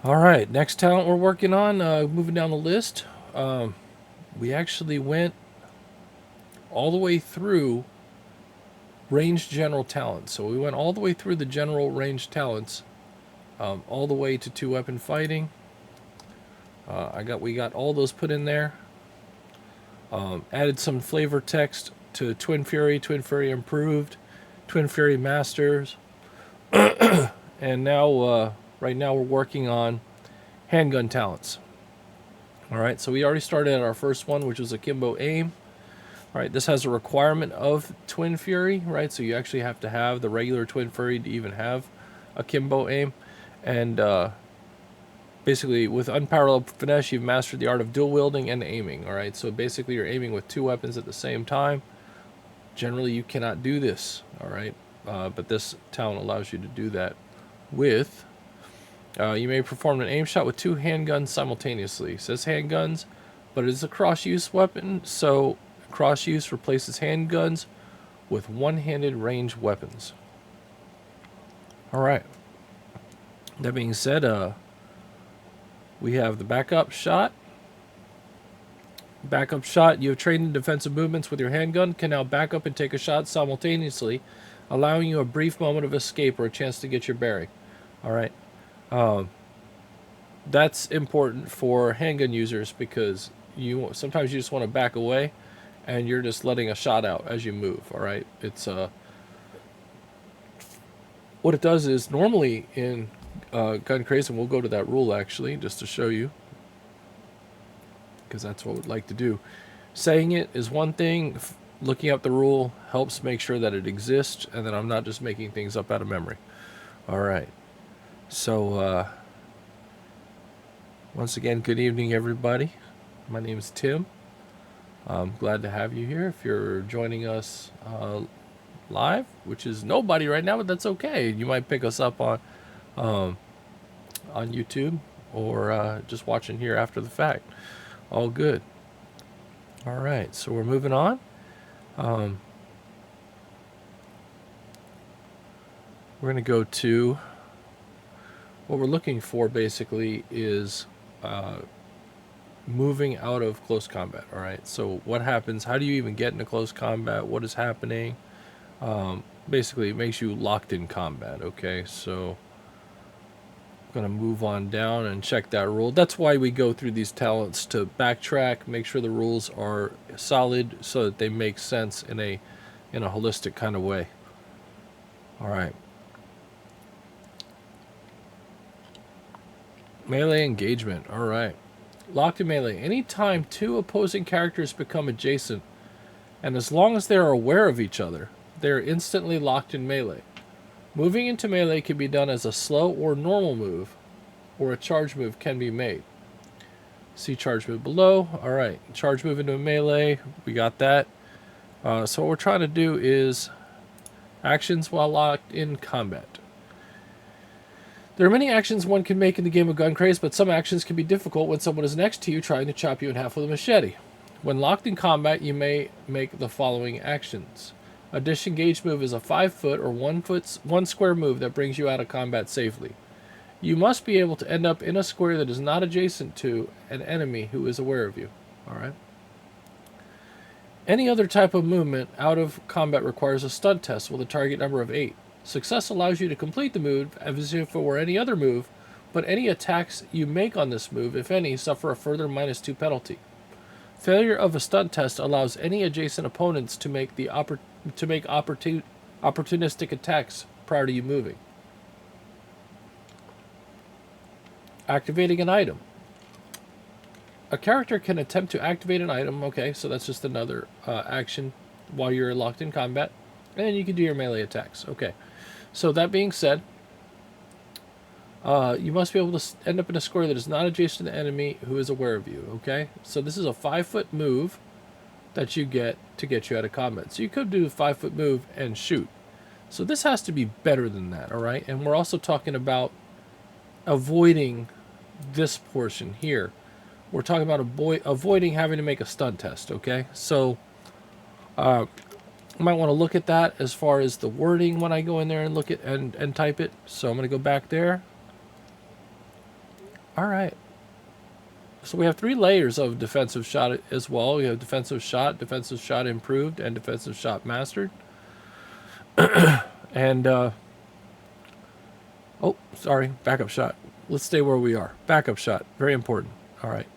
All right, next talent we're working on, moving down the list. We actually went all the way through ranged general talents. So we went all the way through the general ranged talents, all the way to 2-weapon fighting. We got all those put in there. Added some flavor text to Twin Fury Improved, Twin Fury Masters, and now right now we're working on Handgun Talents. All right, so we already started at our first one, which was akimbo aim. All right, this has a requirement of Twin Fury, right? So you actually have to have the regular Twin Fury to even have akimbo aim. And basically, with unparalleled finesse, you've mastered the art of dual wielding and aiming. All right, so basically, you're aiming with 2 weapons at the same time. Generally, you cannot do this. All right, but this talent allows you to do that with. You may perform an aim shot with 2 handguns simultaneously. It says handguns, but it is a cross-use weapon, so cross-use replaces handguns with one-handed ranged weapons. All right. That being said, we have the backup shot. Backup shot. You have trained in defensive movements with your handgun, can now back up and take a shot simultaneously, allowing you a brief moment of escape or a chance to get your bearing. All right. That's important for handgun users because sometimes you just want to back away, and you're just letting a shot out as you move. All right, it's what it does is normally in GunCraze, and we'll go to that rule actually just to show you, because that's what we'd like to do. Saying it is one thing. Looking up the rule helps make sure that it exists, and that I'm not just making things up out of memory. All right, so. Once again, good evening, everybody. My name is Tim. I'm glad to have you here. If you're joining us live, which is nobody right now, but that's okay. You might pick us up on YouTube or just watching here after the fact. All good. All right, so we're moving on. We're going to go to what we're looking for. Basically, is moving out of close combat. All right, so what happens? How do you even get into close combat? What is happening? Basically, it makes you locked in combat. Okay, so I'm gonna move on down and check that rule. That's why we go through these talents, to backtrack, make sure the rules are solid so that they make sense in a holistic kind of way. All right. Melee engagement. All right. Locked in melee. Anytime 2 opposing characters become adjacent, and as long as they are aware of each other, they are instantly locked in melee. Moving into melee can be done as a slow or normal move, or a charge move can be made. See charge move below. All right. Charge move into melee. We got that. So what we're trying to do is actions while locked in combat. There are many actions one can make in the game of GunCraze, but some actions can be difficult when someone is next to you trying to chop you in half with a machete. When locked in combat, you may make the following actions. A disengage move is a 5-foot or 1 square move that brings you out of combat safely. You must be able to end up in a square that is not adjacent to an enemy who is aware of you. All right. Any other type of movement out of combat requires a stunt test with a target number of 8. Success allows you to complete the move as if it were any other move, but any attacks you make on this move, if any, suffer a further -2 penalty. Failure of a stunt test allows any adjacent opponents to make opportunistic attacks prior to you moving. Activating an item. A character can attempt to activate an item. Okay, so that's just another action while you're locked in combat. And then you can do your melee attacks. Okay. So that being said, you must be able to end up in a square that is not adjacent to the enemy who is aware of you. Okay. So this is a 5-foot move that you get to get you out of combat. So you could do a 5-foot move and shoot. So this has to be better than that. All right. And we're also talking about avoiding this portion here. We're talking about avoiding having to make a stunt test, okay? So I might want to look at that as far as the wording when I go in there and look at and type it. So I'm going to go back there. All right. So we have 3 layers of defensive shot as well. We have defensive shot improved, and defensive shot mastered. And, oh, sorry, backup shot. Let's stay where we are. Backup shot, very important. All right.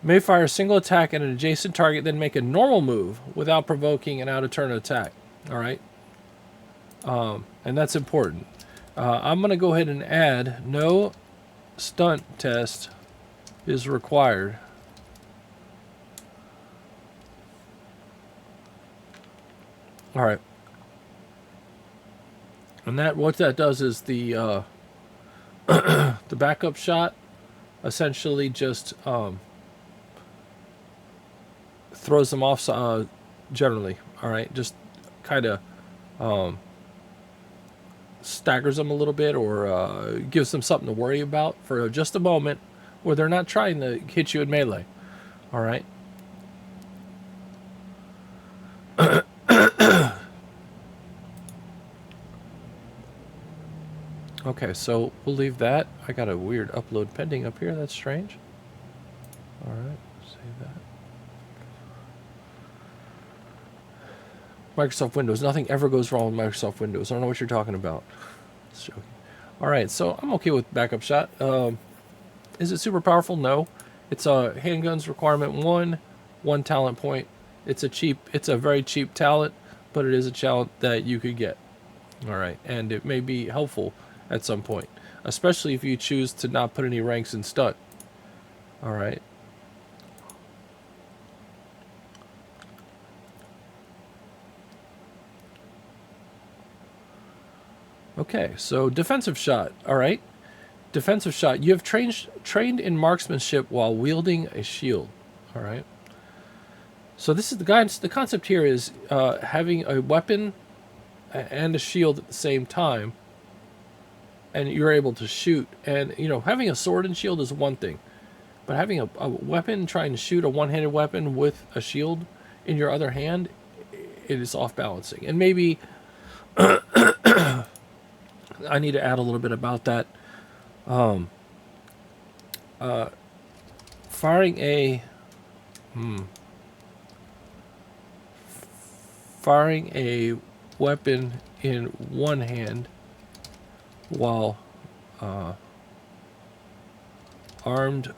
May fire a single attack at an adjacent target, then make a normal move without provoking an out-of-turn attack. All right. And that's important. I'm going to go ahead and add no stunt test is required. All right. And that what that does is the the backup shot essentially just throws them off generally. All right, just kind of staggers them a little bit, or gives them something to worry about for just a moment, where they're not trying to hit you in melee. All right. Okay, so we'll leave that. I got a weird upload pending up here. That's strange. All right, save that. Microsoft Windows. Nothing ever goes wrong with Microsoft Windows. I don't know what you're talking about. It's joking. All right, so I'm okay with backup shot. Is it super powerful? No. It's a handguns requirement 1 talent point. It's a very cheap talent, but it is a talent that you could get. All right, and it may be helpful at some point, especially if you choose to not put any ranks in stunt. All right. Okay, so defensive shot. All right. Defensive shot. You have trained in marksmanship while wielding a shield. All right. So this is the guidance. The concept here is having a weapon and a shield at the same time, and you're able to shoot. And having a sword and shield is one thing, but having a weapon, trying to shoot a one-handed weapon with a shield in your other hand, it is off balancing. And maybe I need to add a little bit about that. Firing a weapon in one hand while armed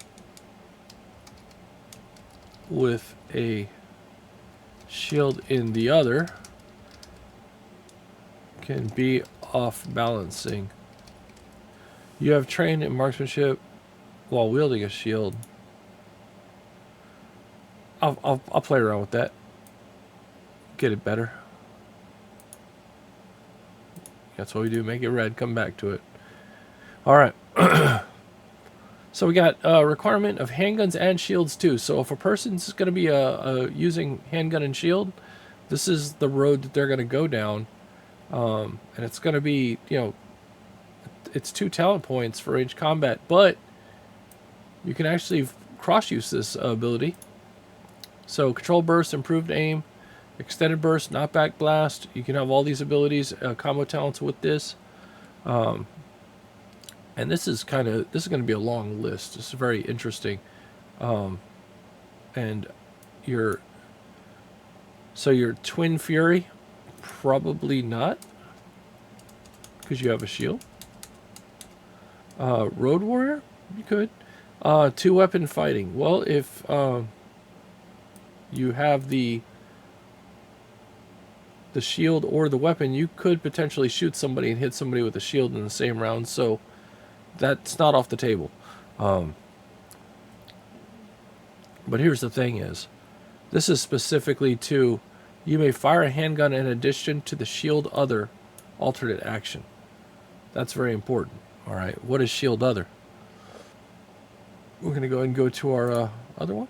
with a shield in the other can be off balancing. You have trained in marksmanship while wielding a shield. I'll play around with that. Get it better. That's what we do. Make it red. Come back to it. All right. So we got a requirement of handguns and shields too. So if a person's going to be using handgun and shield, this is the road that they're going to go down. And it's going to be, it's 2 talent points for range combat, but you can actually cross-use this ability. So control burst, improved aim, extended burst, knockback blast. You can have all these abilities, combo talents with this. And this is going to be a long list. It's very interesting. And your Twin Fury, probably not, because you have a shield. Road Warrior, you could. 2-weapon fighting. Well, if you have the shield or the weapon, you could potentially shoot somebody and hit somebody with a shield in the same round. So that's not off the table. But here's the thing is, this is specifically to, you may fire a handgun in addition to the shield other alternate action. That's very important. All right, what is shield other? We're going to go ahead and go to our other one.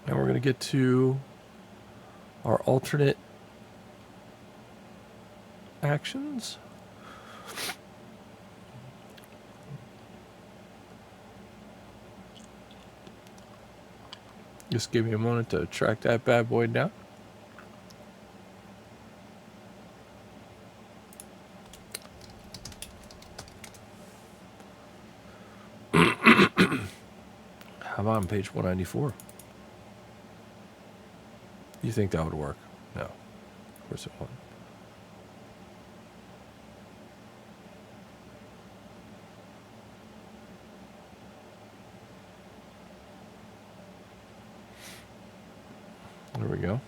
And we're going to get to our alternate actions. Just give me a moment to track that bad boy down. How about on page 194? You think that would work? No, of course it won't. There we go.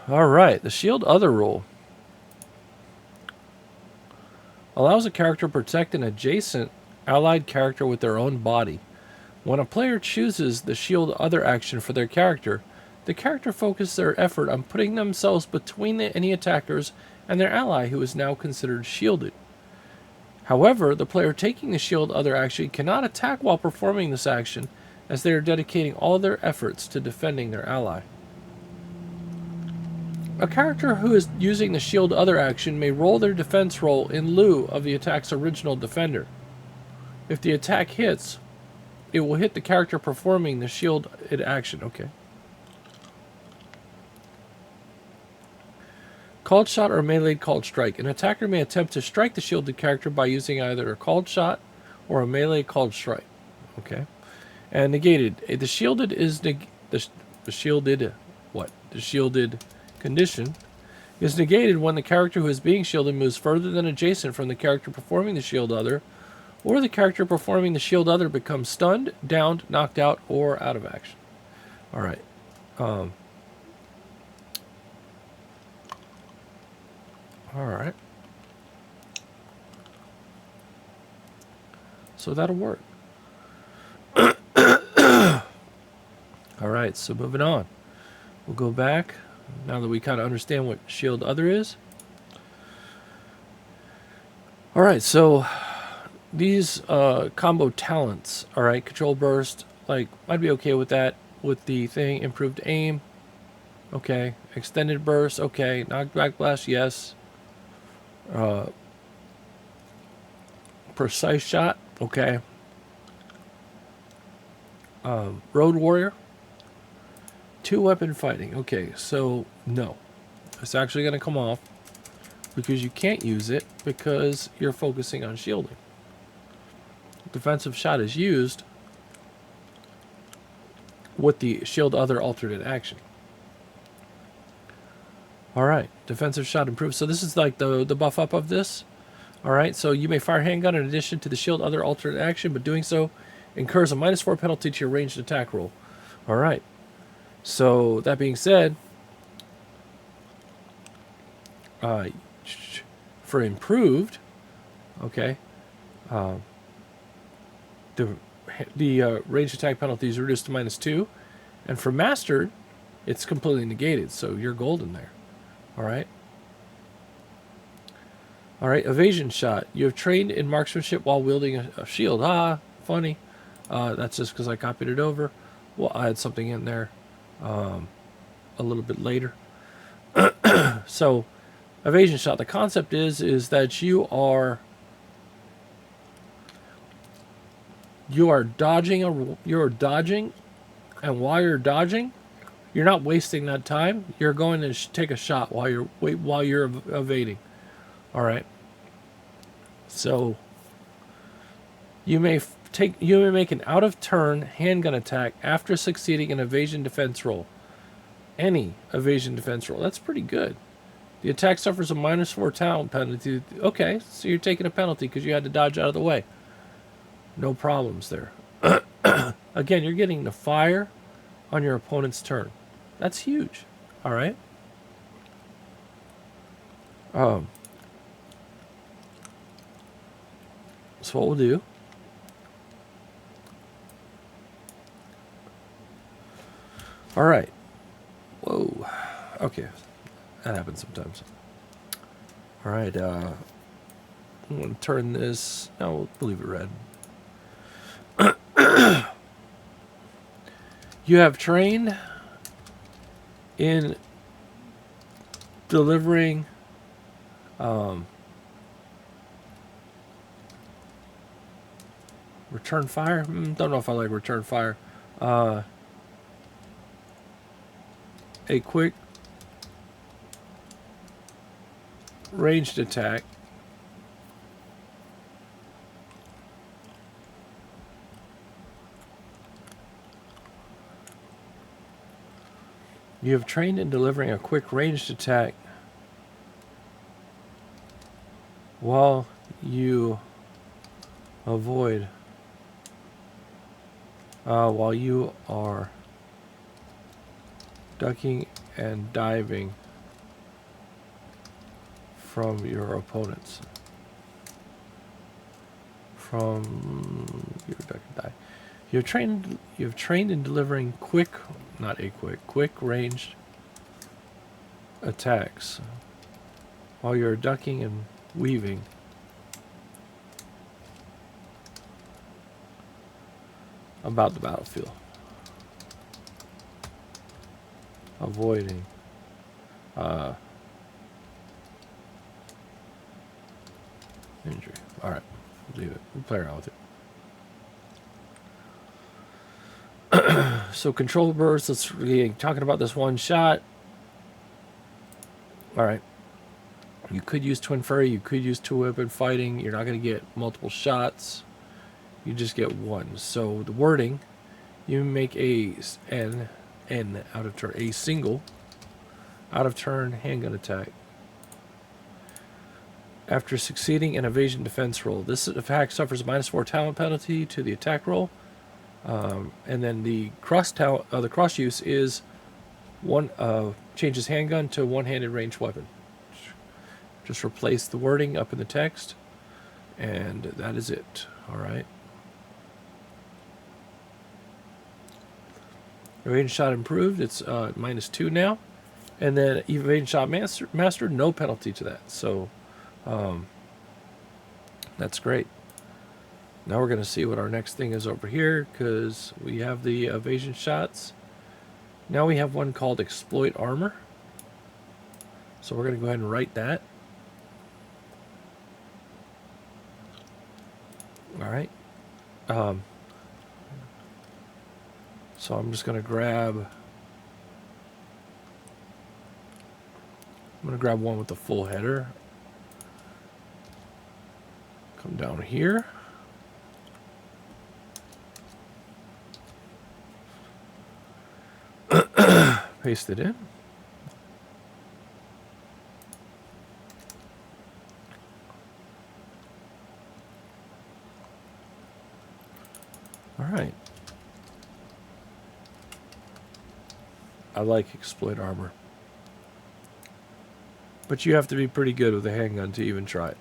All right, the Shield Other rule allows a character to protect an adjacent allied character with their own body. When a player chooses the Shield Other action for their character, the character focuses their effort on putting themselves between any attackers and their ally who is now considered shielded. However, the player taking the Shield Other action cannot attack while performing this action, as they are dedicating all their efforts to defending their ally. A character who is using the Shield Other action may roll their defense roll in lieu of the attack's original defender. If the attack hits, it will hit the character performing the Shield action. Okay. Called shot or melee called strike. An attacker may attempt to strike the shielded character by using either a called shot or a melee called strike. Okay. And negated. The shielded is the shielded what? The shielded condition is negated when the character who is being shielded moves further than adjacent from the character performing the Shield Other, or the character performing the Shield Other becomes stunned, downed, knocked out, or out of action. All right. All right. So that'll work. All right, so moving on. We'll go back, now that we kind of understand what Shield Other is. All right, so these combo talents, all right, control burst, like, I'd be okay with that, with the thing, improved aim, okay, extended burst, okay, knockback blast, yes, precise shot, okay, road warrior, 2-weapon fighting, okay, so no, it's actually going to come off because you can't use it because you're focusing on shielding. Defensive shot is used with the Shield Other alternate action. Alright, defensive shot improved. So this is like the buff up of this. Alright, so you may fire handgun in addition to the Shield Other alternate action, but doing so incurs a -4 penalty to your ranged attack roll. Alright, so that being said, for improved, okay, the ranged attack penalty is reduced to -2, and for mastered, it's completely negated, so you're golden there. Alright. Alright, evasion shot. You have trained in marksmanship while wielding a shield. Ah, funny. That's just because I copied it over. Well, I had something in there a little bit later. So, evasion shot. The concept is that you are dodging, and while you're dodging, you're not wasting that time. You're going to take a shot while you're evading. All right. So you may make an out of turn handgun attack after succeeding an evasion defense roll. Any evasion defense roll. That's pretty good. The attack suffers a -4 talent penalty. Okay, so you're taking a penalty because you had to dodge out of the way. No problems there. Again, you're getting to fire on your opponent's turn. That's huge. All right. So what we'll do, all right. Whoa. Okay. That happens sometimes. All right. I'm going to turn this. No, we'll leave it red. You have trained in delivering Return fire? Don't know if I like return fire. A quick ranged attack. You have trained in delivering a quick ranged attack while you avoid, while you are ducking and diving from your opponents. From your duck and dive. You've trained in delivering quick ranged attacks while you're ducking and weaving. About the battlefield. Avoiding. Injury. Alright. Leave it. We'll play around with it. So control burst, let's be talking about this one shot. Alright. You could use Twin Fury, you could use two weapon fighting. You're not going to get multiple shots. You just get one. So the wording, you make a N out of turn, a single out of turn handgun attack. After succeeding an evasion defense roll, this attack suffers a -4 talent penalty to the attack roll. And then the cross use is one changes handgun to one-handed ranged weapon. Just replace the wording up in the text, and that is it. All right. Evasion shot improved. It's -2 now, and then evasion shot mastered. No penalty to that. So that's great. Now we're going to see what our next thing is over here, because we have the evasion shots. Now we have one called Exploit Armor. So we're going to go ahead and write that. All right. So I'm just going to grab... I'm going to grab one with the full header. Come down here. Paste it in. All right. I like Exploit Armor. But you have to be pretty good with a handgun to even try it.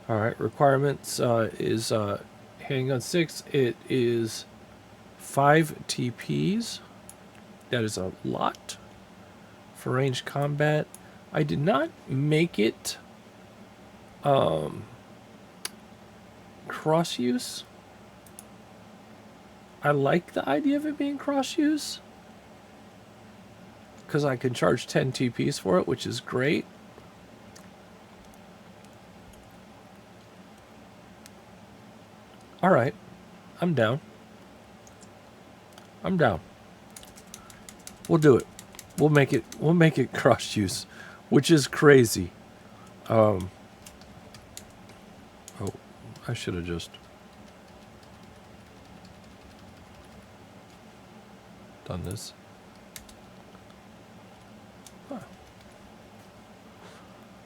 All right, requirements is handgun 6. It is 5 TPs. That is a lot for ranged combat. I did not make it cross use. I like the idea of it being cross use because I can charge 10 TPs for it, which is great. All right, I'm down. I'm down. We'll do it. We'll make it cross use, which is crazy. Oh, I should have just done this. Huh.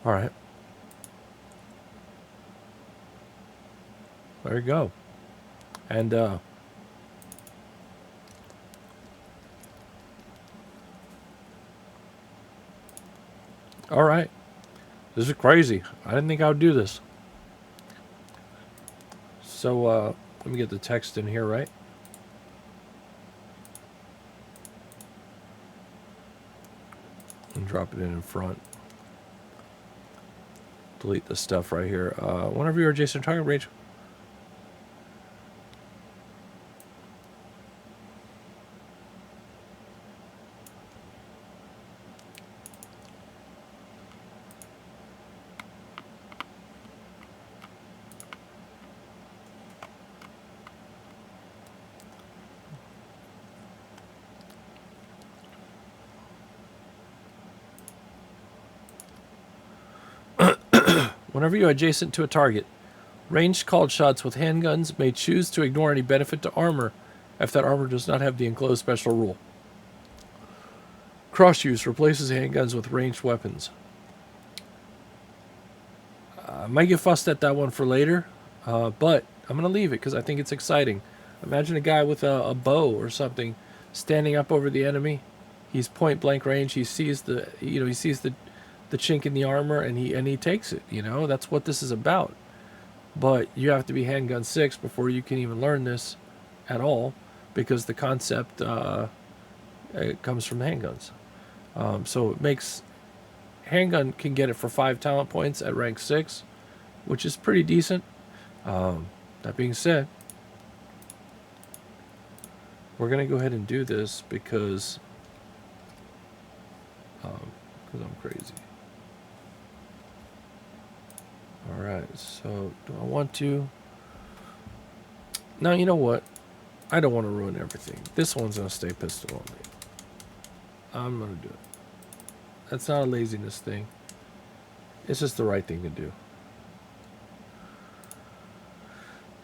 All right. There you go. And all right. This is crazy. I didn't think I would do this. So let me get the text in here, right? And drop it in front. Delete the stuff right here. Whenever you're adjacent target range. Whenever you're adjacent to a target, ranged called shots with handguns may choose to ignore any benefit to armor if that armor does not have the enclosed special rule. Cross use replaces handguns with ranged weapons. I might get fussed at that one for later, but I'm going to leave it because I think it's exciting. Imagine a guy with a bow or something standing up over the enemy. He's point blank range. He sees the chink in the armor and he takes it. That's what this is about. But you have to be handgun 6 before you can even learn this at all, because the concept it comes from handguns. So it makes handgun can get it for 5 talent points at rank 6, which is pretty decent. That being said, we're going to go ahead and do this because I'm crazy. Alright, so do I want to? Now, you know what? I don't want to ruin everything. This one's going to stay pistol only. I'm going to do it. That's not a laziness thing. It's just the right thing to do.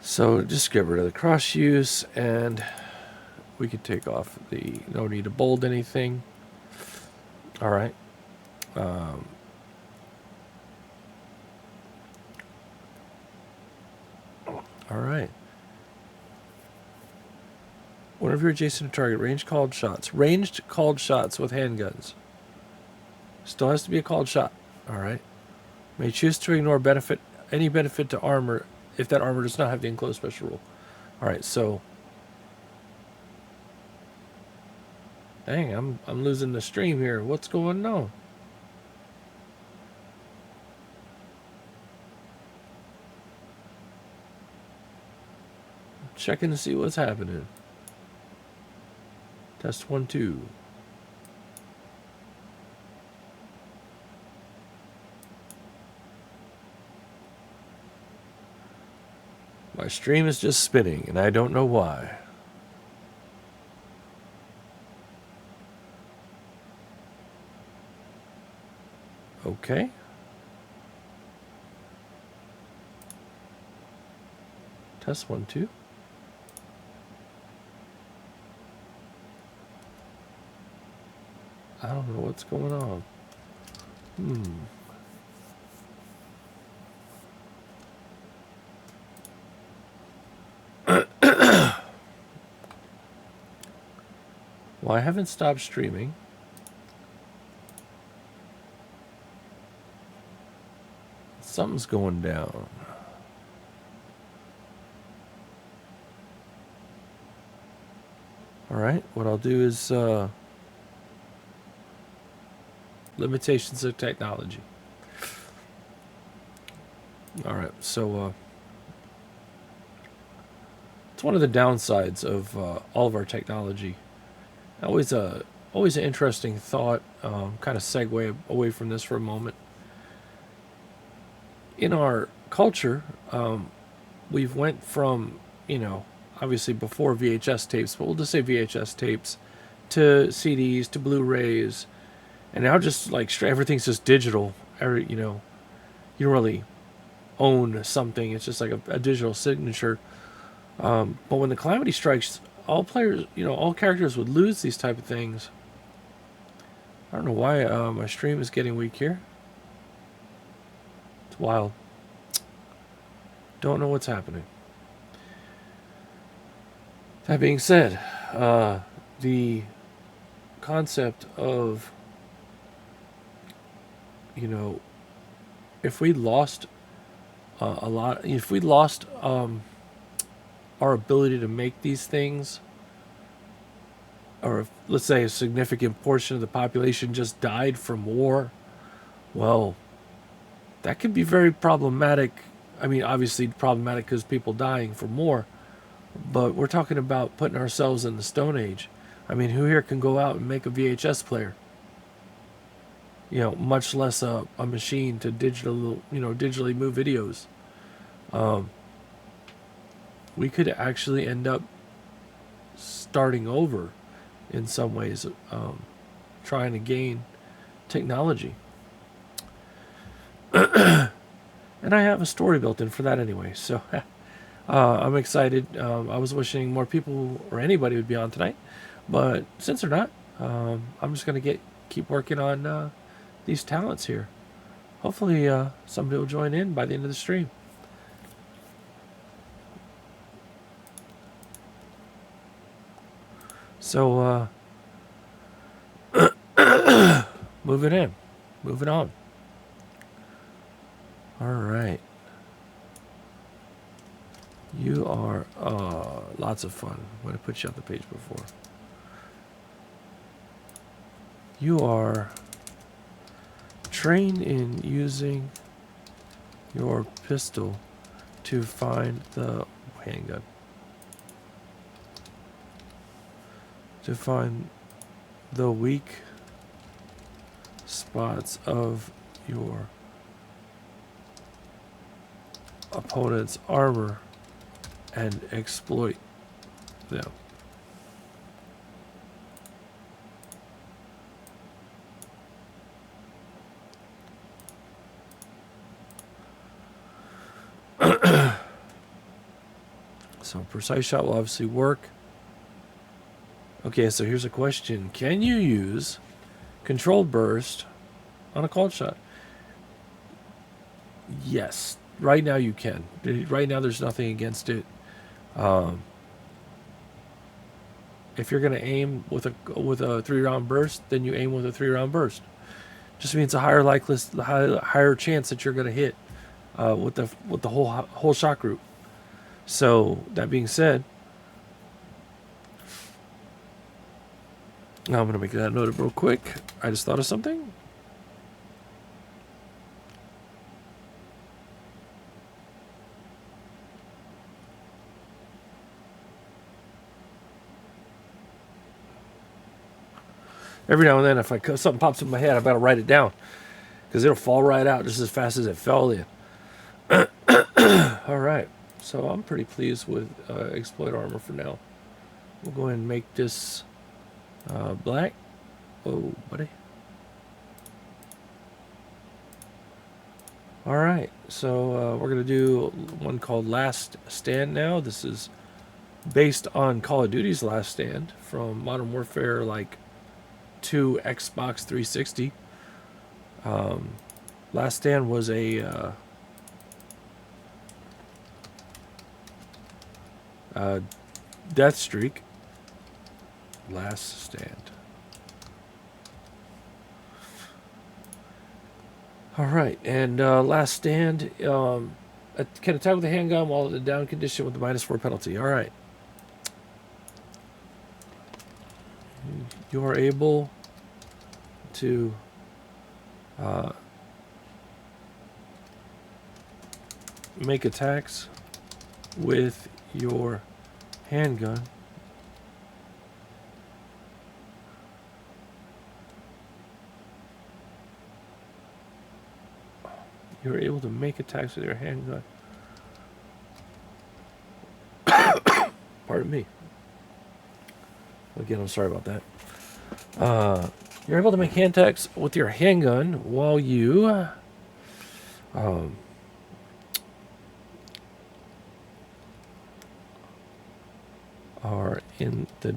So just get rid of the cross use, and we can take off the no need to bold anything. All right. All right. Whenever you're adjacent to target, ranged called shots with handguns. Still has to be a called shot. All right. May choose to ignore any benefit to armor if that armor does not have the enclosed special rule. All right. So, dang, I'm losing the stream here. What's going on? Checking to see what's happening. Test 1, 2. My stream is just spinning, and I don't know why. Okay. Test 1, 2. I don't know what's going on. Well, I haven't stopped streaming. Something's going down. All right, what I'll do is limitations of technology. All right, so it's one of the downsides of all of our technology. Always an interesting thought. Kind of segue away from this for a moment. In our culture, we've went from, obviously before VHS tapes, but we'll just say VHS tapes, to CDs, to Blu-rays, and now just like everything's just digital. You don't really own something. It's just like a digital signature. But when the calamity strikes, all players, all characters would lose these type of things. I don't know why my stream is getting weak here. It's wild. Don't know what's happening. That being said, the concept of, if we lost if we lost our ability to make these things, or if, let's say, a significant portion of the population just died from war, well, that could be very problematic. I mean, obviously problematic because people dying from war, but we're talking about putting ourselves in the Stone Age. I mean, who here can go out and make a VHS player? Much less a machine to digitally move videos. We could actually end up starting over in some ways, trying to gain technology. And I have a story built in for that anyway. So I'm excited. I was wishing more people or anybody would be on tonight, but since they're not, I'm just gonna keep working on these talents here. Hopefully, somebody will join in by the end of the stream. So, moving on. All right. You are lots of fun. I'm going to put you on the page before. You are trained in using your pistol to find the handgun. To find the weak spots of your opponent's armor and exploit them. So precise shot will obviously work. Okay, so here's a question. Can you use controlled burst on a called shot? Yes. Right now you can. Right now there's nothing against it. If you're going to aim with a 3-round burst, then you aim with a 3-round burst. Just means a higher chance that you're going to hit with the whole shot group. So that being said, now I'm going to make that note real quick. I just thought of something. Every now and then, if something pops in my head, I better write it down because it'll fall right out just as fast as it fell in. All right, so I'm pretty pleased with exploit armor for now. We'll go ahead and make this black. Oh, buddy. All right, so we're gonna do one called Last Stand now. This is based on Call of Duty's Last Stand from Modern Warfare, like 2 Xbox 360. Last Stand was a death streak. Last Stand. All right, and Last Stand can attack with a handgun while in the down condition with the -4 penalty. All right. You are able to make attacks with your handgun you're able to make attacks with your handgun. Pardon me. Again, I'm sorry about that. You're able to make hand attacks with your handgun while you are in the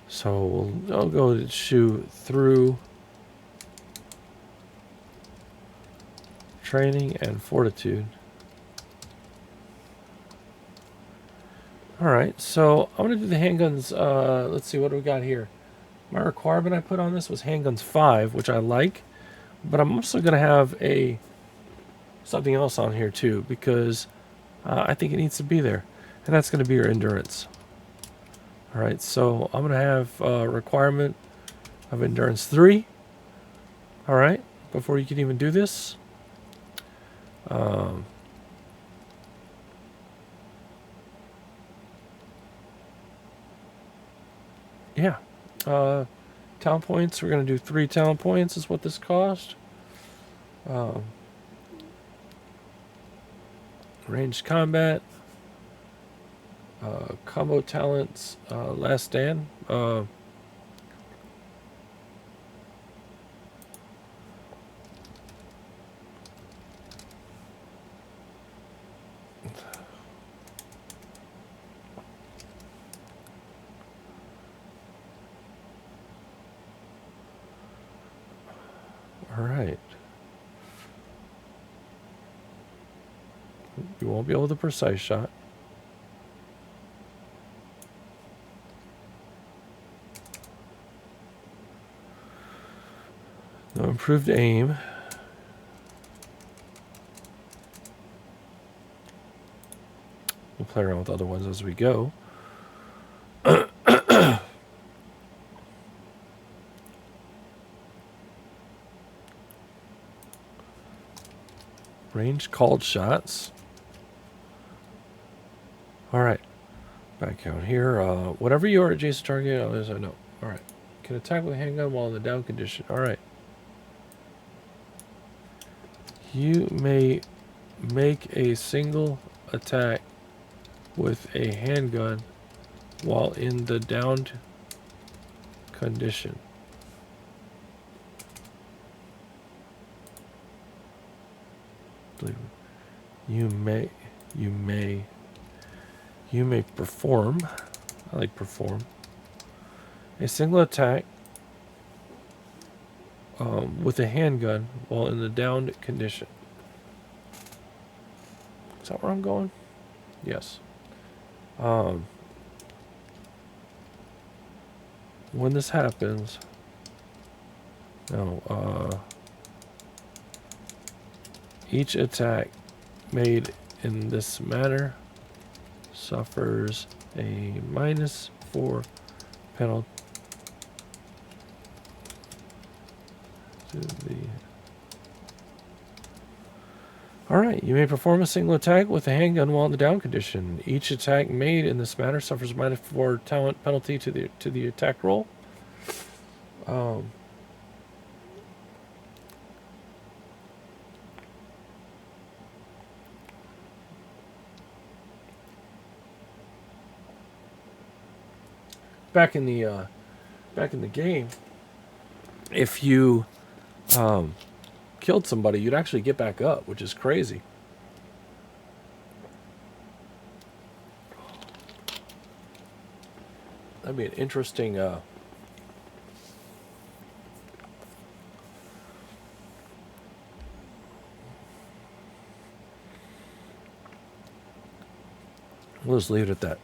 so I'll go to shoot through training and fortitude. All right, so I'm going to do the handguns. Let's see, what do we got here? My requirement I put on this was handguns 5, which I like, but I'm also going to have something else on here too, because I think it needs to be there, and that's going to be your endurance. All right, so I'm going to have a requirement of endurance 3. All right, before you can even do this. yeah. Talent points. We're going to do 3 talent points is what this cost. Ranged combat. Combo talents. Last stand. All right. You won't be able to precise shot. No improved aim. We'll play around with other ones as we go. Range called shots. All right. Back out here. Whatever you are adjacent target, others I know. All right. Can attack with a handgun while in the down condition. All right. You may make a single attack with a handgun while in the downed condition. You may perform. I like perform. A single attack with a handgun while in the downed condition. Is that where I'm going? Yes. When this happens, each attack made in this manner suffers a -4 penalty to the... Alright, you may perform a single attack with a handgun while in the down condition. Each attack made in this manner suffers a -4 talent penalty to the attack roll. Back in the game, if you killed somebody, you'd actually get back up, which is crazy. That'd be an interesting we'll just leave it at that.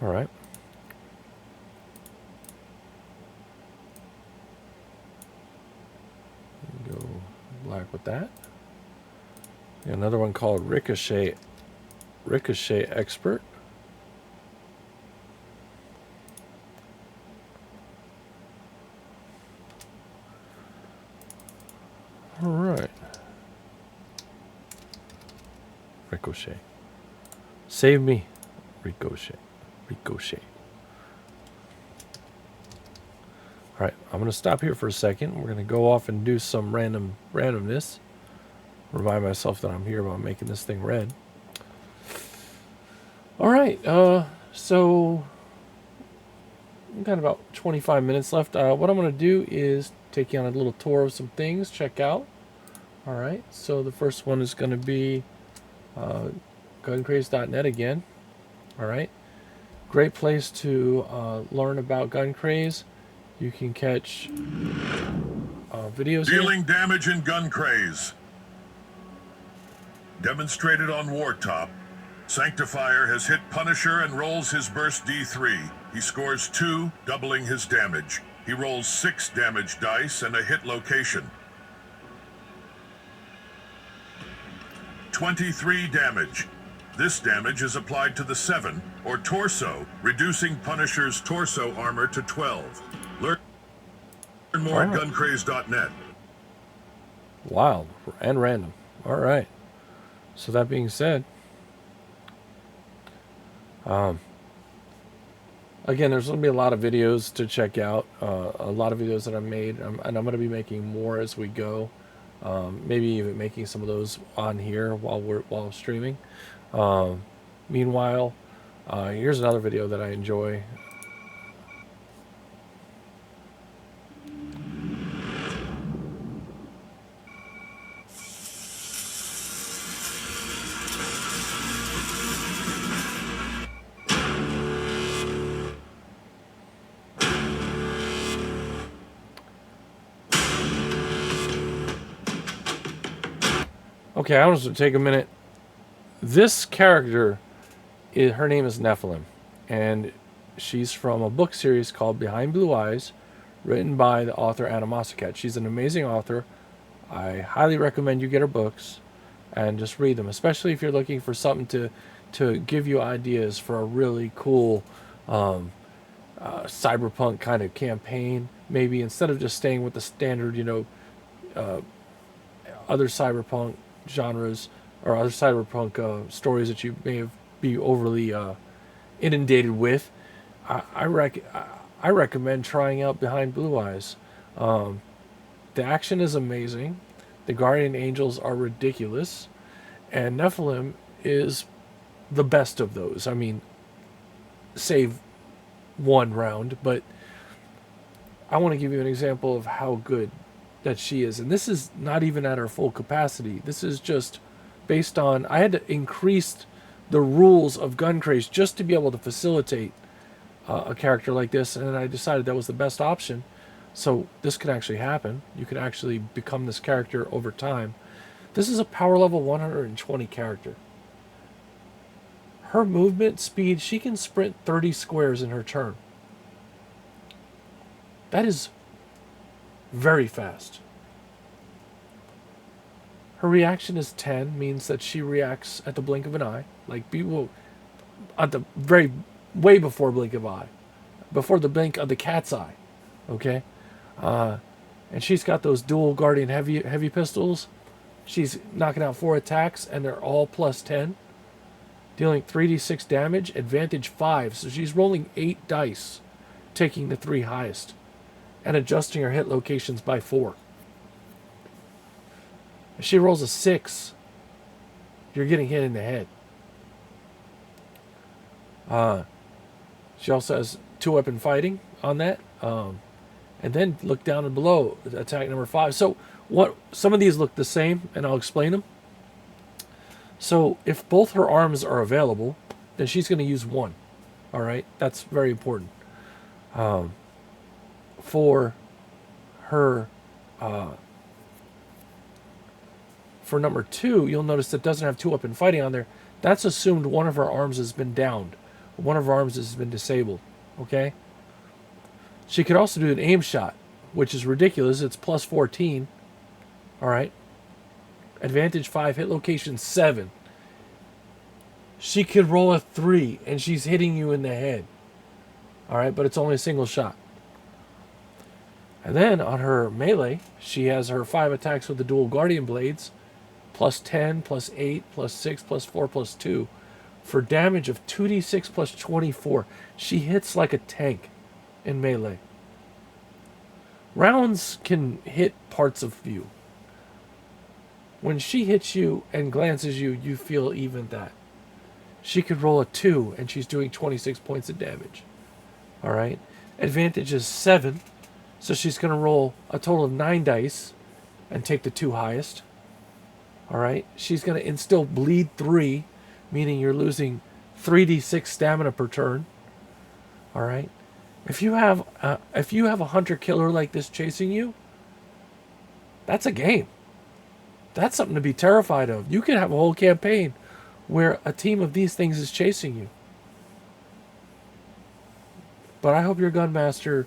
All right. Go black with that. Another one called Ricochet Expert. All right. Ricochet. Save me. Ricochet. All right, I'm going to stop here for a second. We're going to go off and do some randomness. Remind myself that I'm here while I'm making this thing red. All right, so we've got about 25 minutes left. What I'm going to do is take you on a little tour of some things, check out. All right, so the first one is going to be GunCraze.net again. All right. Great place to learn about GunCraze. You can catch videos. Dealing damage in GunCraze. Demonstrated on Wartop, Sanctifier has hit Punisher and rolls his burst D3. He scores 2, doubling his damage. He rolls 6 damage dice and a hit location. 23 damage. This damage is applied to the 7, or torso, reducing Punisher's torso armor to 12. Learn more at GunCraze.net. Wild and random. All right. So that being said, again, there's going to be a lot of videos to check out. A lot of videos that I've made, and I'm going to be making more as we go. Maybe even making some of those on here while streaming. Meanwhile, here's another video that I enjoy. Okay, I want to take a minute. This character, her name is Nephilim, and she's from a book series called Behind Blue Eyes, written by the author Anna Mosakat. She's an amazing author. I highly recommend you get her books and just read them, especially if you're looking for something to give you ideas for a really cool cyberpunk kind of campaign. Maybe instead of just staying with the standard, other cyberpunk genres or other cyberpunk stories that you may have be overly inundated with, I recommend trying out Behind Blue Eyes. The action is amazing. The guardian angels are ridiculous, and Nephilim is the best of those. I mean, save one round, but I want to give you an example of how good that she is. And this is not even at her full capacity. This is just based on, I had to increase the rules of GunCraze just to be able to facilitate a character like this, and I decided that was the best option. So this can actually happen. You can actually become this character over time. This is a power level 120 character. Her movement speed, she can sprint 30 squares in her turn. That is very fast. Her reaction is 10, means that she reacts at the blink of an eye. Like people at the very way before blink of eye. Before the blink of the cat's eye. Okay? And she's got those dual guardian heavy pistols. She's knocking out 4 attacks, and they're all plus 10. Dealing 3d6 damage, advantage 5. So she's rolling 8 dice, taking the 3 highest, and adjusting her hit locations by 4. If she rolls a 6, you're getting hit in the head. She also has 2-weapon fighting on that. And then look down and below, attack number 5. So some of these look the same, and I'll explain them. So if both her arms are available, then she's going to use one. All right, that's very important. For her, for number 2, you'll notice that doesn't have 2-weapon fighting on there. That's assumed one of her arms has been downed. One of her arms has been disabled. Okay. She could also do an aim shot, which is ridiculous. It's plus 14. All right. Advantage 5, hit location 7. She could roll a 3, and she's hitting you in the head. All right, but it's only a single shot. And then on her melee, she has her 5 attacks with the dual guardian blades, plus 10, plus 8, plus 6, plus 4, plus 2, for damage of 2d6 plus 24. She hits like a tank in melee. Rounds can hit parts of you. When she hits you and glances you, you feel even that. She could roll a 2, and she's doing 26 points of damage. All right. Advantage is 7, so she's going to roll a total of 9 dice and take the 2 highest. All right. She's going to instill bleed 3, meaning you're losing 3d6 stamina per turn. All right. If you have a hunter killer like this chasing you, that's a game. That's something to be terrified of. You can have a whole campaign where a team of these things is chasing you. But I hope your Gunmaster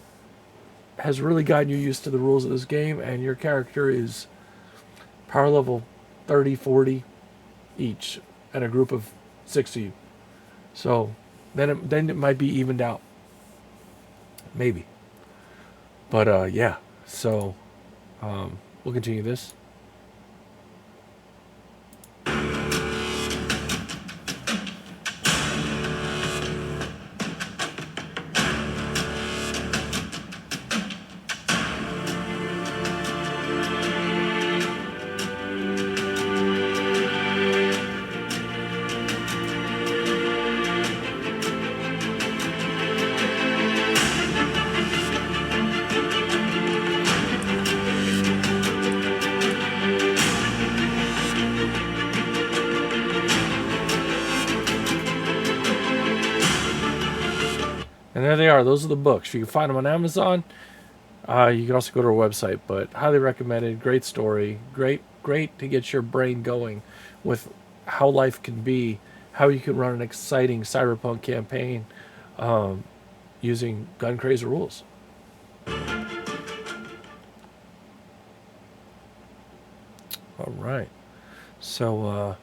has really gotten you used to the rules of this game, and your character is power level 30, 40 each, and a group of 6 of you. So then it might be evened out. Maybe. But yeah, so we'll continue this. they are. Those are the books. You can find them on Amazon. You can also go to our website, but highly recommended. Great story. Great to get your brain going with how life can be, how you can run an exciting cyberpunk campaign using GunCraze rules. All right. So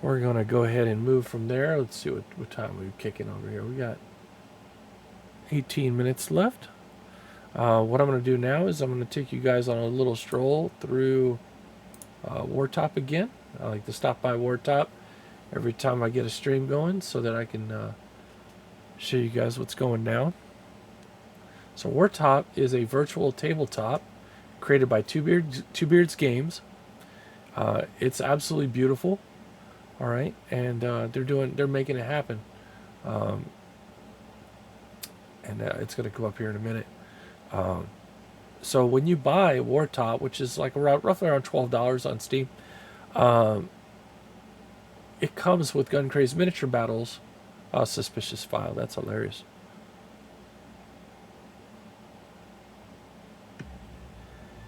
we're going to go ahead and move from there. Let's see what time we're kicking over here. We got 18 minutes left. What I'm going to do now is I'm going to take you guys on a little stroll through Wartop again. I like to stop by Wartop every time I get a stream going so that I can show you guys what's going down. So Wartop is a virtual tabletop created by Two Beards Games. It's absolutely beautiful. All right, and they're making it happen. And it's going to come up here in a minute. So when you buy Wartop, which is like roughly around $12 on Steam, it comes with GunCraze miniature battles. Oh, suspicious file. That's hilarious.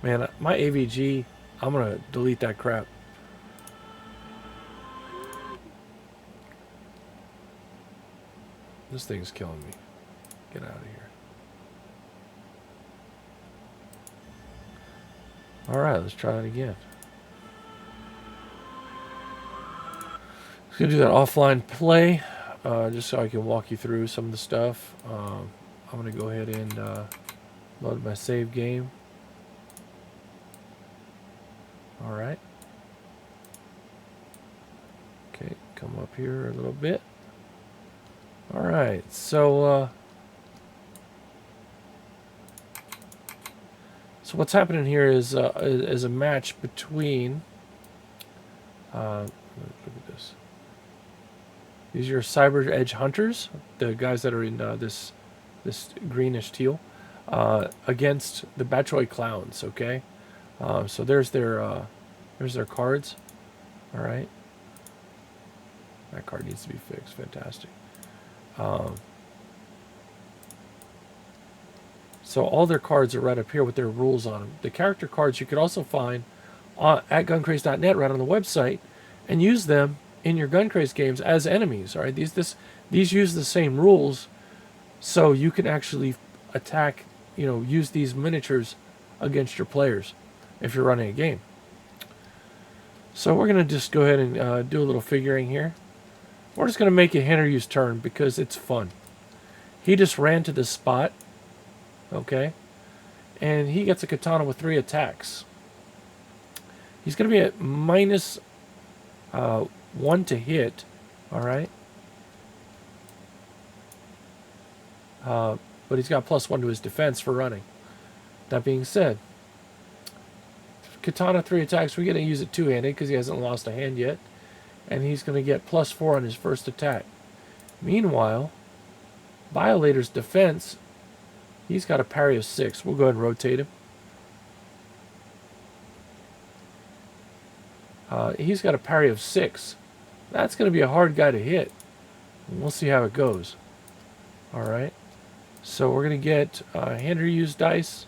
Man, my AVG, I'm going to delete that crap. This thing's killing me. Get out of here. Alright, let's try it again. I'm going to do that offline play, just so I can walk you through some of the stuff. I'm going to go ahead and load my save game. Alright. Okay, come up here a little bit. Alright, so what's happening here is a match between look at this. These are your Cyber Edge hunters, the guys that are in this greenish teal, against the Batroid clowns. Okay, so there's their cards. All right, that card needs to be fixed. Fantastic. So all their cards are right up here with their rules on them. The character cards you could also find at guncraze.net, right on the website, and use them in your GunCraze games as enemies. All right, these use the same rules, so you can actually attack. Use these miniatures against your players if you're running a game. So we're gonna just go ahead and do a little figuring here. We're just gonna make it Henry's turn because it's fun. He just ran to this spot. Okay, and he gets a katana with 3 attacks. He's going to be at minus 1 to hit. All right, but he's got +1 to his defense for running. That being said, katana 3 attacks. We're going to use it two-handed because he hasn't lost a hand yet, and he's going to get +4 on his first attack. Meanwhile, Violator's defense. He's got a parry of 6. We'll go ahead and rotate him. He's got a parry of 6. That's going to be a hard guy to hit. We'll see how it goes. All right. So we're going to get Handler used dice.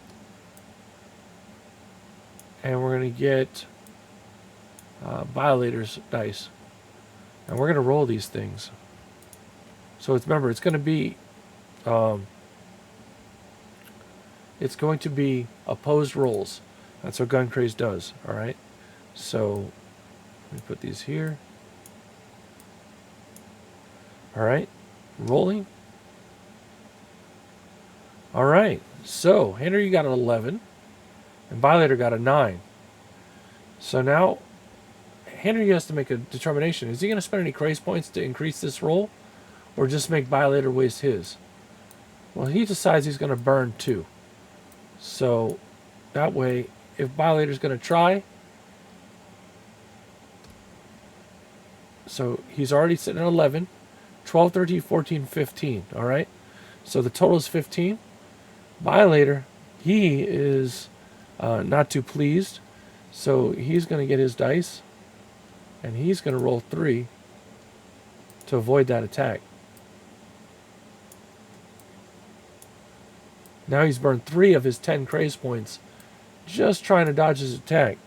And we're going to get Violators dice. And we're going to roll these things. So remember, it's going to be... it's going to be opposed rolls. That's what GunCraze does. All right. So let me put these here. All right. Rolling. All right. So Henry got an 11, and Violator got a 9. So now Henry has to make a determination. Is he going to spend any craze points to increase this roll, or just make Violator waste his? Well, he decides he's going to burn 2. So that way, if Violator's going to try, so he's already sitting at 11, 12, 13, 14, 15, all right? So the total is 15. Violator, he is not too pleased, so he's going to get his dice, and he's going to roll 3 to avoid that attack. Now he's burned 3 of his 10 craze points just trying to dodge his attack.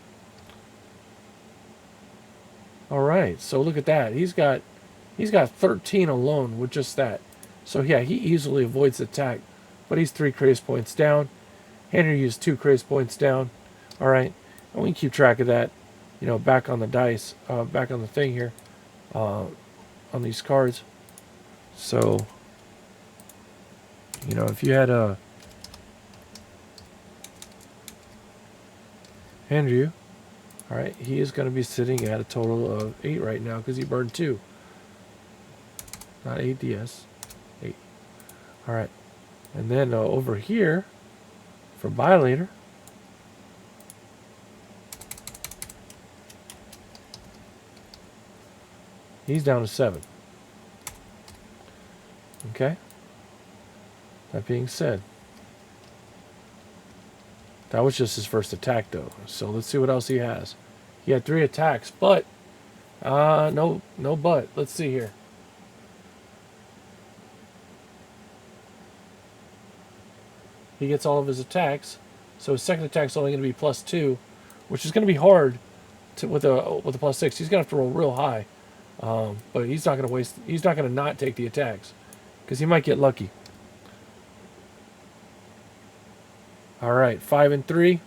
All right, so look at that. He's got 13 alone with just that. So yeah, he easily avoids the attack, but he's 3 craze points down. Henry used 2 craze points down. All right, and we can keep track of that. You know, back on the dice, back on the thing here, on these cards. So, you know, if you had a Andrew, all right, he is going to be sitting at a total of 8 right now because he burned 2. Not 8 DS, 8. All right, and then over here for Violator, he's down to 7. Okay. That being said, that was just his first attack, though. So let's see what else he has. He had 3 attacks, but no but. Let's see here. He gets all of his attacks, so his second attack's only going to be +2, which is going to be hard with a +6. He's going to have to roll real high, but he's not going to waste. He's not going to not take the attacks because he might get lucky. All right, 5 and 3.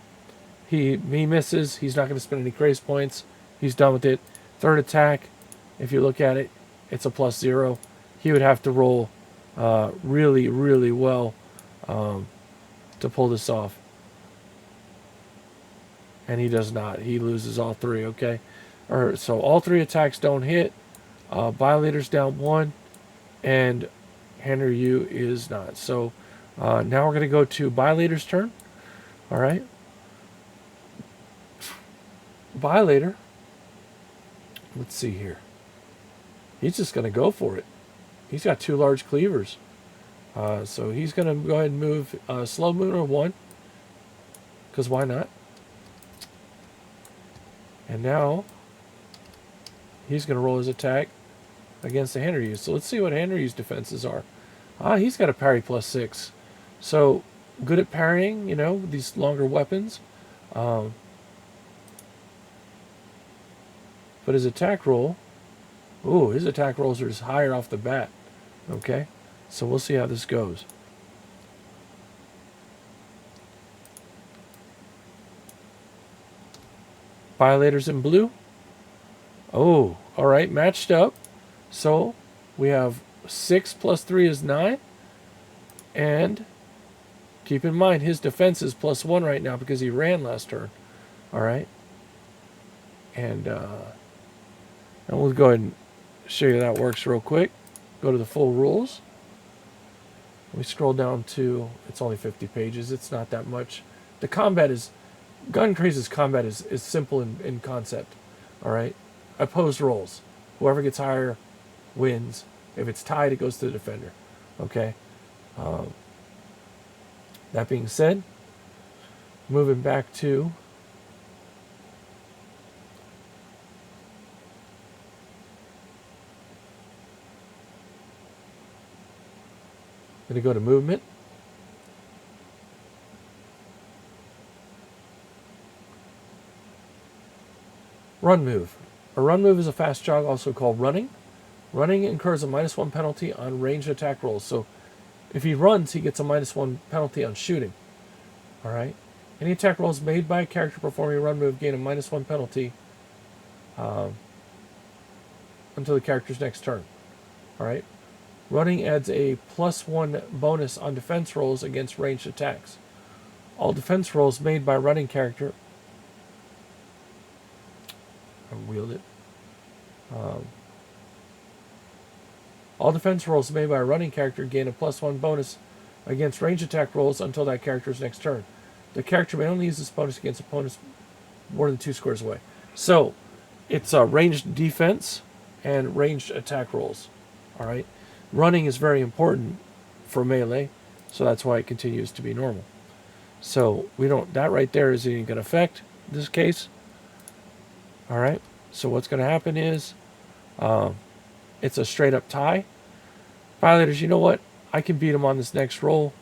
He misses. He's not going to spend any grace points. He's done with it. Third attack, if you look at it, it's a +0. He would have to roll really, really well to pull this off. And he does not. He loses all 3, okay? So all 3 attacks don't hit. Violator's down 1. And Henry Yu is not. So now we're going to go to Violator's turn. All right. Violator. Let's see here. He's just going to go for it. He's got 2 large cleavers. So he's going to go ahead and move Slow Mooner 1. Because why not? And now he's going to roll his attack against the Henry. So let's see what Henry's defenses are. He's got a parry +6. So good at parrying, you know, these longer weapons. But his attack roll, his attack rolls are just higher off the bat. Okay, so we'll see how this goes. Violators in blue. Oh, all right, matched up. So we have 6 + 3 is 9. And keep in mind, his defense is +1 right now because he ran last turn. All right. And we'll go ahead and show you that works real quick. Go to the full rules. We scroll down to, it's only 50 pages. It's not that much. The combat is, GunCraze's combat is simple in concept. All right. Opposed rolls. Whoever gets higher wins. If it's tied, it goes to the defender. Okay. That being said, moving back to going to go to movement. Run move. A run move is a fast jog, also called running. Running incurs a -1 penalty on ranged attack rolls. So if he runs, he gets a -1 penalty on shooting. All right. Any attack rolls made by a character performing a run move gain a -1 penalty until the character's next turn. All right. Running adds a +1 bonus on defense rolls against ranged attacks. All defense rolls made by a running character. I wield it. All defense rolls made by a running character gain a +1 bonus against range attack rolls until that character's next turn. The character may only use this bonus against opponents more than 2 squares away. So, it's ranged defense and ranged attack rolls. All right. Running is very important for melee, so that's why it continues to be normal. So that right there isn't going to affect this case. All right. So what's going to happen is, it's a straight up tie. Violators, you know what? I can beat him on this next roll.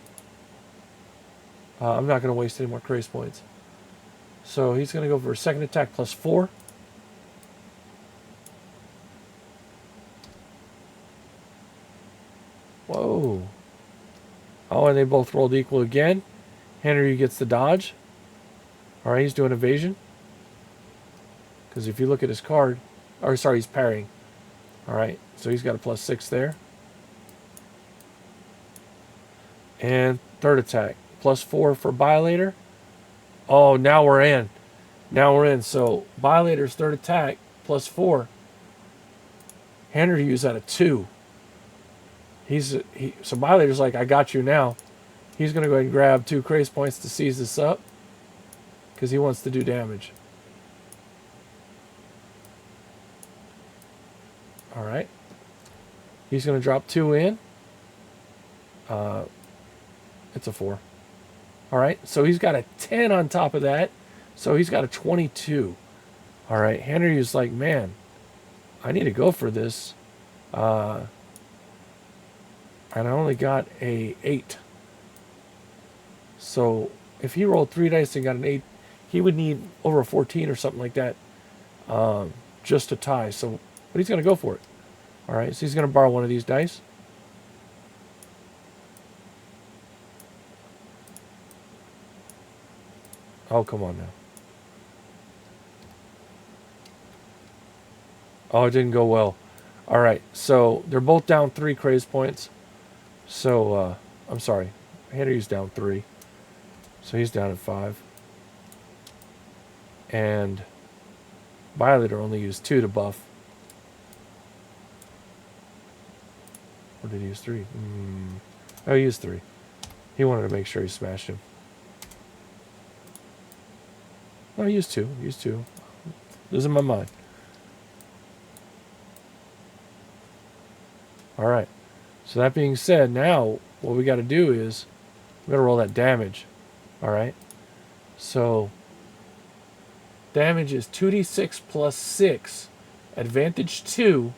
I'm not going to waste any more craze points. So he's going to go for a second attack plus 4. Whoa. Oh, and they both rolled equal again. Henry gets the dodge. All right, he's doing evasion. Because if you look at his card, or sorry, he's parrying. All right, so he's got a plus 6 there. And third attack, plus 4 for Violator. Oh, now we're in. Now we're in. So Violator's third attack, plus 4. Henry used at a 2. So Violator's like, I got you now. He's going to go ahead and grab 2 craze points to seize this up. Because he wants to do damage. All right. He's going to drop 2 in. It's a 4. All right. So he's got a 10 on top of that. So he's got a 22. All right. Henry is like, man, I need to go for this. And I only got a 8. So if he rolled 3 dice and got an 8, he would need over a 14 or something like that just to tie. So, but he's going to go for it. All right, so he's going to borrow one of these dice. Oh, come on now. Oh, it didn't go well. All right, so they're both down 3 craze points. So, I'm sorry. Henry's down 3. So he's down at 5. And Violator only used 2 to buff. Or did he use 3? Oh, he used 3. He wanted to make sure he smashed him. No, he used 2. He used 2. Losing my mind. All right. So that being said, now what we got to do is we got to roll that damage. All right. So damage is 2d6 plus 6. Advantage 2.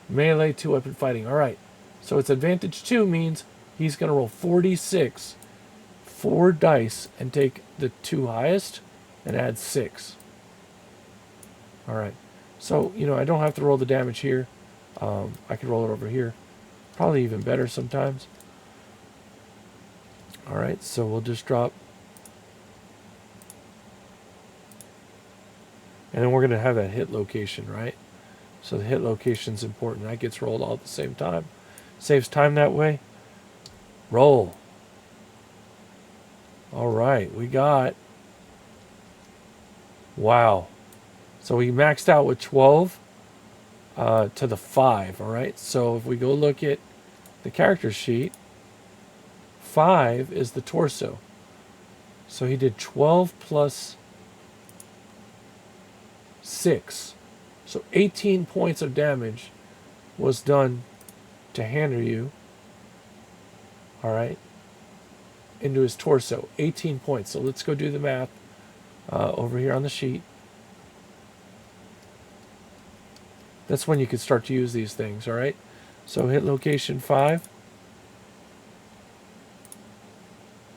Melee 2 weapon fighting. All right. So it's advantage 2 means he's going to roll 4d6, 4 dice, and take the 2 highest and add 6. All right. So, I don't have to roll the damage here. I can roll it over here. Probably even better sometimes. All right. So we'll just drop. And then we're going to have that hit location, right? So the hit location is important. That gets rolled all at the same time. Saves time that way. Roll. All right. We got. Wow. So we maxed out with 12 to the 5. All right. So if we go look at the character sheet, 5 is the torso. So he did 12 plus 6. So 18 points of damage was done to Hanryu. All right. Into his torso. 18 points. So let's go do the math over here on the sheet. That's when you can start to use these things. All right. So hit location 5.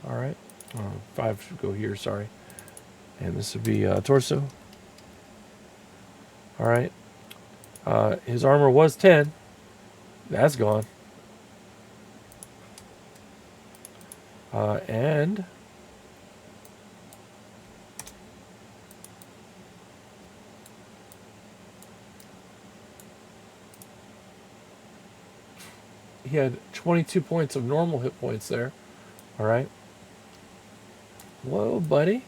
All right. 5 should go here. Sorry. And this would be torso. All right. His armor was 10. That's gone. And he had 22 points of normal hit points there. All right. Whoa, buddy.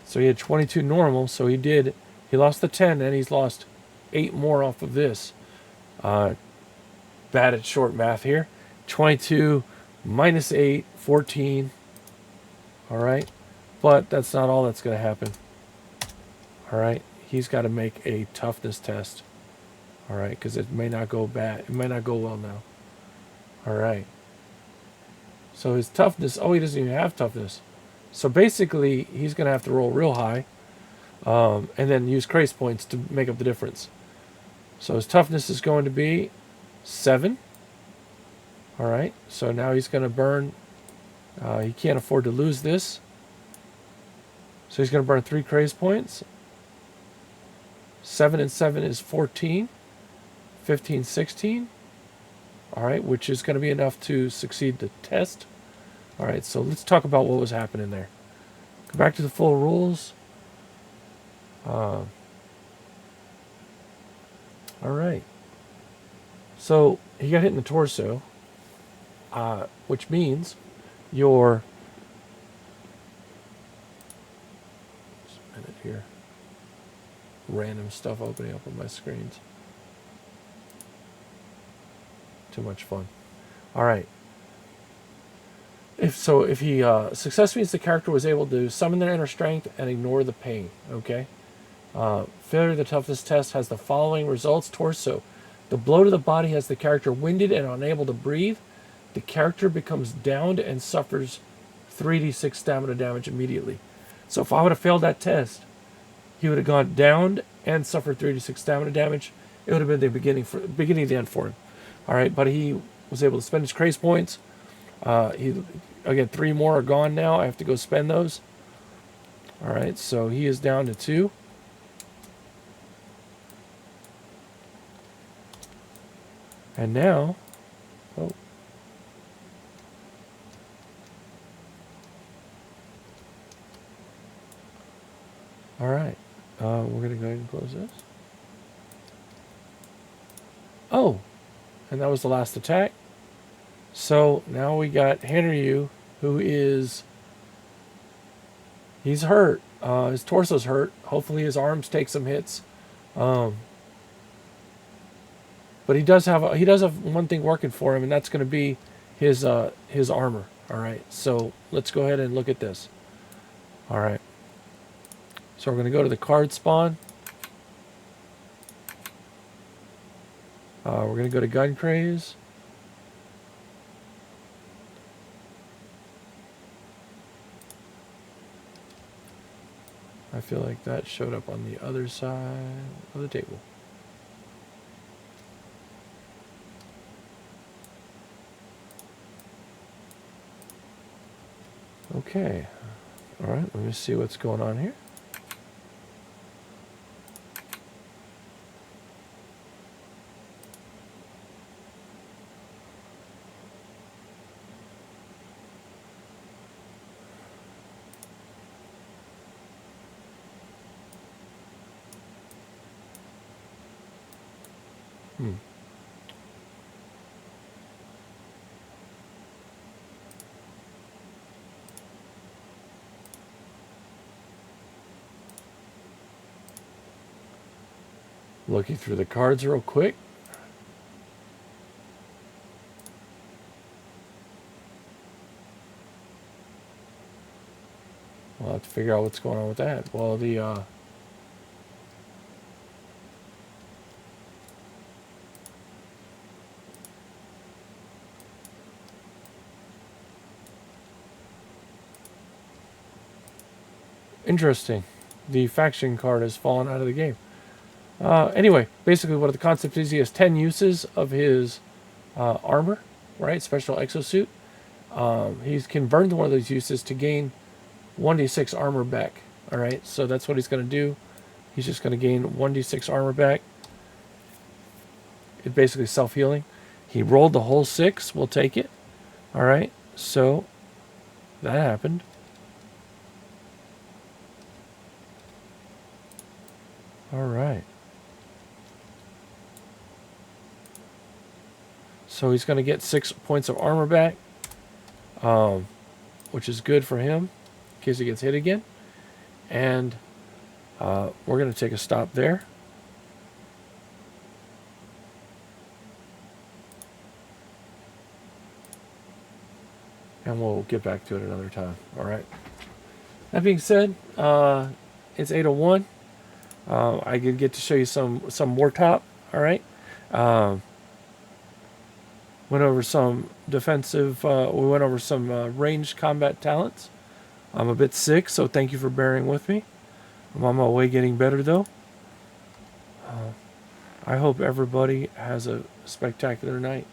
So he had 22 normal, so he lost the 10, and he's lost 8 more off of this. Bad at short math here. 22 minus 8, 14. All right. But that's not all that's going to happen. All right. He's got to make a toughness test. All right. Because it may not go bad. It might not go well now. All right. So his toughness. Oh, he doesn't even have toughness. So basically, he's going to have to roll real high. And then use craze points to make up the difference. So his toughness is going to be 7. All right, so now he's going to burn. He can't afford to lose this. So he's going to burn 3 craze points. 7 and 7 is 14. 15, 16. All right, which is going to be enough to succeed the test. All right, so let's talk about what was happening there. Go back to the full rules. All right. So he got hit in the torso, which means your... Just a minute here. Random stuff opening up on my screens. Too much fun. All right. If he success means the character was able to summon their inner strength and ignore the pain. Okay. Failure of the toughness test has the following results. Torso. The blow to the body has the character winded and unable to breathe. The character becomes downed and suffers 3d6 stamina damage immediately. So if I would have failed that test, he would have gone downed and suffered 3d6 stamina damage. It would have been the beginning of the end for him. All right, but he was able to spend his craze points. Again, 3 more are gone now. I have to go spend those. All right, so he is down to 2. And now, oh. All right, we're going to go ahead and close this. Oh, and that was the last attack. So now we got Henryu, who is... He's hurt. His torso's hurt. Hopefully his arms take some hits. But he does have one thing working for him, and that's going to be his armor. All right. So let's go ahead and look at this. All right. So we're going to go to the card spawn. We're going to go to GunCraze. I feel like that showed up on the other side of the table. Okay. All right, let me see what's going on here. Looking through the cards real quick. We'll have to figure out what's going on with that. Well, the interesting. The faction card has fallen out of the game. Anyway, basically what the concept is, he has 10 uses of his armor, right? Special exosuit. He can burn one of those uses to gain 1d6 armor back. All right, so that's what he's going to do. He's just going to gain 1d6 armor back. It's basically self-healing. He rolled the whole 6. We'll take it. All right, so that happened. All right. So he's going to get 6 points of armor back, which is good for him in case he gets hit again. And we're going to take a stop there. And we'll get back to it another time. All right. That being said, it's 8:01. I did get to show you some war top. All right. Went over some defensive. We went over some ranged combat talents. I'm a bit sick, so thank you for bearing with me. I'm on my way getting better, though. I hope everybody has a spectacular night.